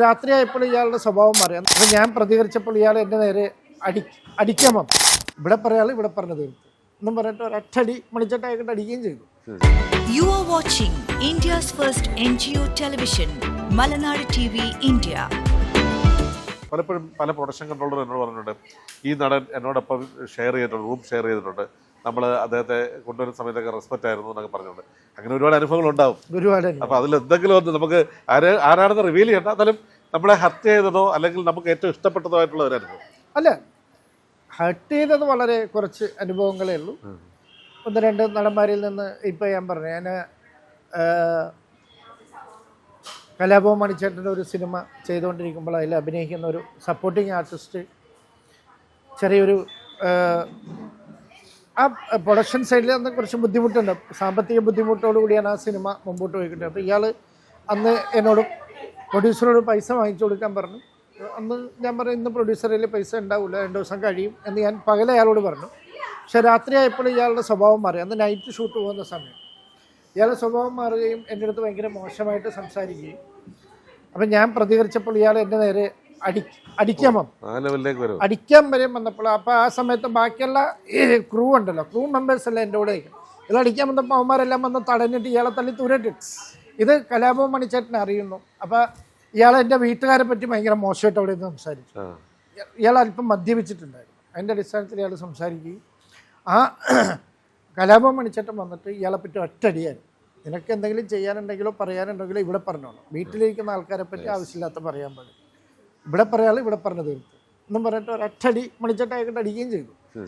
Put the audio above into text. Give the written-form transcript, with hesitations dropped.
രാത്രിയായപ്പോൾ ഇയാളുടെ സ്വഭാവം മാറി. അപ്പോൾ ഞാൻ പ്രതികരിച്ചപ്പോൾ ഇയാൾ എൻ്റെ നേരെ അടിക്കാൻ വന്നു. ഇവിടെ പറയാൾ ഇവിടെ പറഞ്ഞു തീർത്തു എന്നും പറഞ്ഞിട്ട് ഒരൊറ്റടി മണിച്ചട്ടായിട്ട് അടിക്കുകയും ചെയ്തു. You are watching India's first NGO television, Malanadu TV, India. പലപ്പോഴും പല പ്രൊഡക്ഷൻ കൺട്രോളർ എന്നോട് പറഞ്ഞിട്ടുണ്ട്, ഈ നടൻ എന്നോടൊപ്പം ഷെയർ ചെയ്തിട്ടുണ്ട്, റൂം ഷെയർ ചെയ്തിട്ടുണ്ട്, നമ്മൾ അദ്ദേഹത്തെ കൊണ്ടുവരുന്ന സമയത്തൊക്കെ റെസ്പെക്റ്റ് ആയിരുന്നു എന്നൊക്കെ പറഞ്ഞിട്ടുണ്ട്. അങ്ങനെ ഒരുപാട് അനുഭവങ്ങൾ ഉണ്ടാവും. അപ്പോൾ അതിൽ എന്തെങ്കിലും ഒന്ന് നമുക്ക് ആരാണെന്ന് റിവീൽ ചെയ്യണ്ട, എന്നാലും നമ്മളെ ഹർട്ട് ചെയ്തതോ അല്ലെങ്കിൽ നമുക്ക് ഏറ്റവും ഇഷ്ടപ്പെട്ടതോ ആയിട്ടുള്ള ഒരു അനുഭവം. അല്ല, ഹർട്ട് ചെയ്തത് വളരെ കുറച്ച് അനുഭവങ്ങളേ ഉള്ളൂ. ഒന്ന് രണ്ട് നടന്മാരിൽ നിന്ന് ഇപ്പോൾ ഞാൻ പറഞ്ഞു, ഞാൻ കലാഭവൻ മണിച്ചേട്ടൻ്റെ ഒരു സിനിമ ചെയ്തുകൊണ്ടിരിക്കുമ്പോൾ അതിൽ അഭിനയിക്കുന്ന ഒരു സപ്പോർട്ടിങ് ആർട്ടിസ്റ്റ് ചെറിയൊരു ആ പ്രൊഡക്ഷൻ സൈഡിൽ നിന്ന് കുറച്ച് ബുദ്ധിമുട്ടുണ്ട്, സാമ്പത്തിക ബുദ്ധിമുട്ടോടു കൂടിയാണ് ആ സിനിമ മുമ്പോട്ട് പോയിക്കൊണ്ടത്. അപ്പോൾ ഇയാൾ അന്ന് എന്നോട് പ്രൊഡ്യൂസറോട് പൈസ വാങ്ങിച്ചു കൊടുക്കാൻ പറഞ്ഞു. അന്ന് ഞാൻ പറഞ്ഞു, ഇന്ന് പ്രൊഡ്യൂസറിൽ പൈസ ഉണ്ടാവില്ല, 2 ദിവസം കഴിയും എന്ന് ഞാൻ പകലെ അയാളോട് പറഞ്ഞു. പക്ഷെ രാത്രിയായപ്പോൾ ഇയാളുടെ സ്വഭാവം മാറി. അന്ന് നൈറ്റ് ഷൂട്ട് പോകുന്ന സമയം ഇയാളുടെ സ്വഭാവം മാറുകയും എൻ്റെ അടുത്ത് ഭയങ്കര മോശമായിട്ട് സംസാരിക്കുകയും, അപ്പം ഞാൻ പ്രതികരിച്ചപ്പോൾ ഇയാൾ എൻ്റെ നേരെ അടിക്കാൻ വന്നു. അടിക്കാൻ വരെ വന്നപ്പോൾ അപ്പോൾ ആ സമയത്ത് ബാക്കിയുള്ള ക്രൂ ഉണ്ടല്ലോ, ക്രൂ മെമ്പേഴ്സ് എല്ലാം എൻ്റെ കൂടെ നിൽക്കണം. ഇത് അടിക്കാൻ വന്നപ്പോൾ അവന്മാരെല്ലാം വന്ന് തടഞ്ഞിട്ട് ഇയാളെ തള്ളി തൂരട്ടിട്ട്. ഇത് കലാഭവൻ മണിച്ചേട്ടനെ അറിയുന്നു. അപ്പോൾ ഇയാൾ എൻ്റെ വീട്ടുകാരെ പറ്റി ഭയങ്കര മോശമായിട്ട് അവിടെ നിന്ന് സംസാരിച്ചു. ഇയാൾ അല്പം മദ്യപിച്ചിട്ടുണ്ടായിരുന്നു. അതിൻ്റെ അടിസ്ഥാനത്തിൽ ഇയാൾ സംസാരിക്കുകയും ആ കലാഭവൻ മണിച്ചേട്ടൻ വന്നിട്ട് ഇയാളെ പറ്റി ഒറ്റടിയായിരുന്നു. നിനക്ക് എന്തെങ്കിലും ചെയ്യാനുണ്ടെങ്കിലോ പറയാനുണ്ടെങ്കിലോ ഇവിടെ പറഞ്ഞോളൂ, വീട്ടിലിരിക്കുന്ന ആൾക്കാരെ പറ്റി ആവശ്യമില്ലാത്ത പറയാൻ പാടില്ല, ഇവിടെ പറയാൾ ഇവിടെ പറഞ്ഞു തീർത്തു എന്നും പറഞ്ഞിട്ട് ഒരൊറ്റടി മണിച്ചട്ടായിട്ട് അടിക്കുകയും ചെയ്തു.